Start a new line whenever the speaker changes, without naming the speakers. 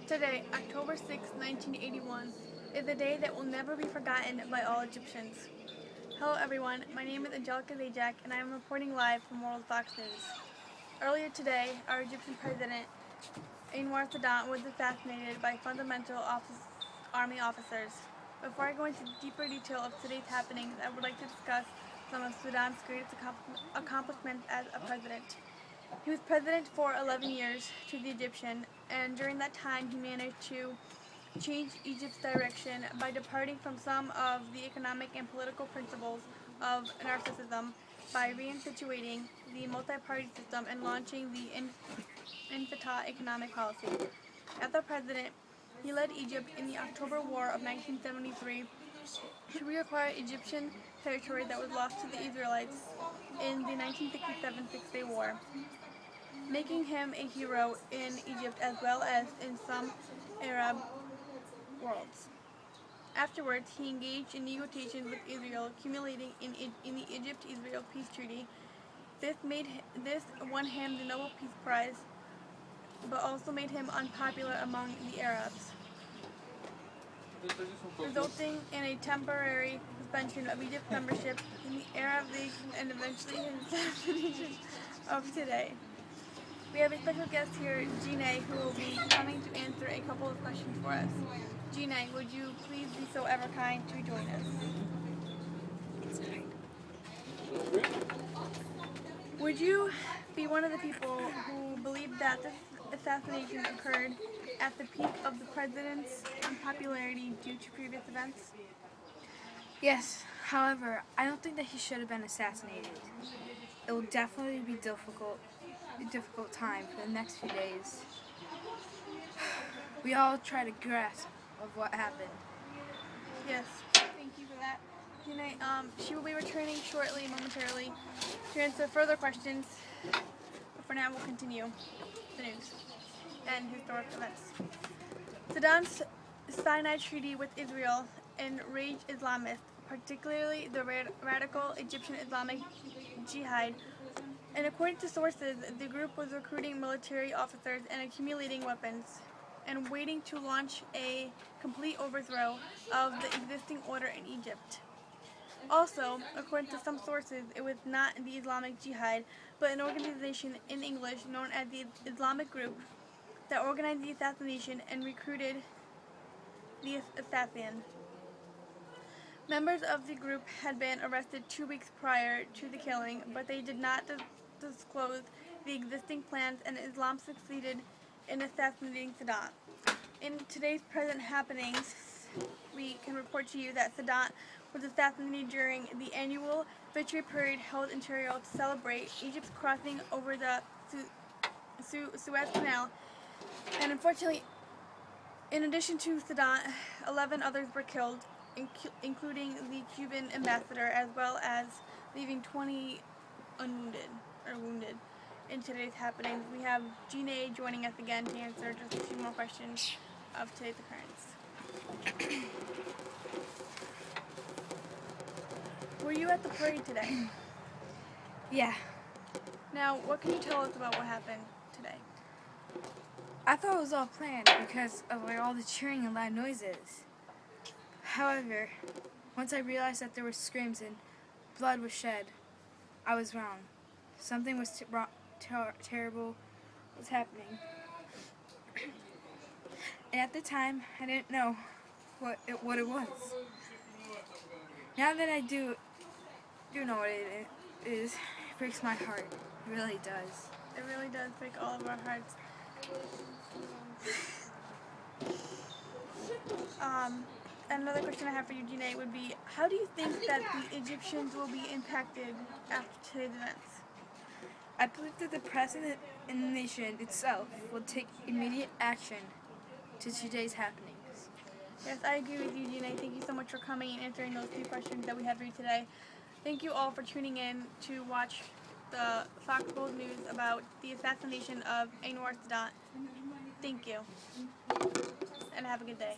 Today, October 6, 1981, is a day that will never be forgotten by all Egyptians. Hello everyone, my name is Angelika and I am reporting live from World Fox News. Earlier today, our Egyptian President, Anwar Sadat, was assassinated by fundamental army officers. Before I go into deeper detail of today's happenings, I would like to discuss some of Sudan's greatest accomplishments as a president. He was president for 11 years to the Egyptian, and during that time he managed to change Egypt's direction by departing from some of the economic and political principles of narcissism by reinstituting the multi-party system and launching the Fatah economic policy. As the president, he led Egypt in the October War of 1973 to reacquire Egyptian territory that was lost to the Israelites in the 1967 Six-Day War, making him a hero in Egypt as well as in some Arab worlds. Afterwards, he engaged in negotiations with Israel, culminating in the Egypt-Israel Peace Treaty. This won him the Nobel Peace Prize, but also made him unpopular among the Arabs, resulting in a temporary suspension of Egypt's membership in the Arab League and eventually his assassination of today. We have a special guest here, Gina, who will be coming to answer a couple of questions for us. Gina, would you please be so ever kind to join us? Would you be one of the people who believe that this assassination occurred at the peak of the president's unpopularity due to previous events?
Yes, however, I don't think that he should have been assassinated. It will definitely be a difficult time for the next few days. We all try to grasp of what happened.
Yes, thank you for that. Gina, she will be returning momentarily, to answer further questions. But for now, we'll continue the news and historic events. Saddam's Sinai Treaty with Israel enraged Islamists, particularly the radical Egyptian Islamic Jihad. And according to sources, the group was recruiting military officers and accumulating weapons and waiting to launch a complete overthrow of the existing order in Egypt. Also, according to some sources, it was not the Islamic Jihad, but an organization in English known as the Islamic Group that organized the assassination and recruited the assassin. Members of the group had been arrested 2 weeks prior to the killing, but they did not disclose the existing plans, and Islam succeeded in assassinating Sadat. In today's present happenings, we can report to you that Sadat was assassinated during the annual victory parade held in Cairo to celebrate Egypt's crossing over the Suez Canal. And unfortunately, in addition to Sadat, 11 others were killed, including the Cuban ambassador, as well as leaving 20 wounded. In today's happenings, we have Gina joining us again to answer just a few more questions of today's occurrence. Were you at the parade today?
Yeah.
Now, what can you tell us about what happened today?
I thought it was all planned because of all the cheering and loud noises. However, once I realized that there were screams and blood was shed, I was wrong. Something was terrible was happening. And at the time, I didn't know what it was. Now that I do know what it is, it breaks my heart. It really does.
It really does break all of our hearts. Another question I have for you, Gina, would be, how do you think that the Egyptians will be impacted after today's events?
I believe that the president and the nation itself will take immediate action to today's happenings.
Yes, I agree with you, Gina. Thank you so much for coming and answering those few questions that we had for you today. Thank you all for tuning in to watch the Fox World News about the assassination of Anwar Sadat. Thank you, and have a good day.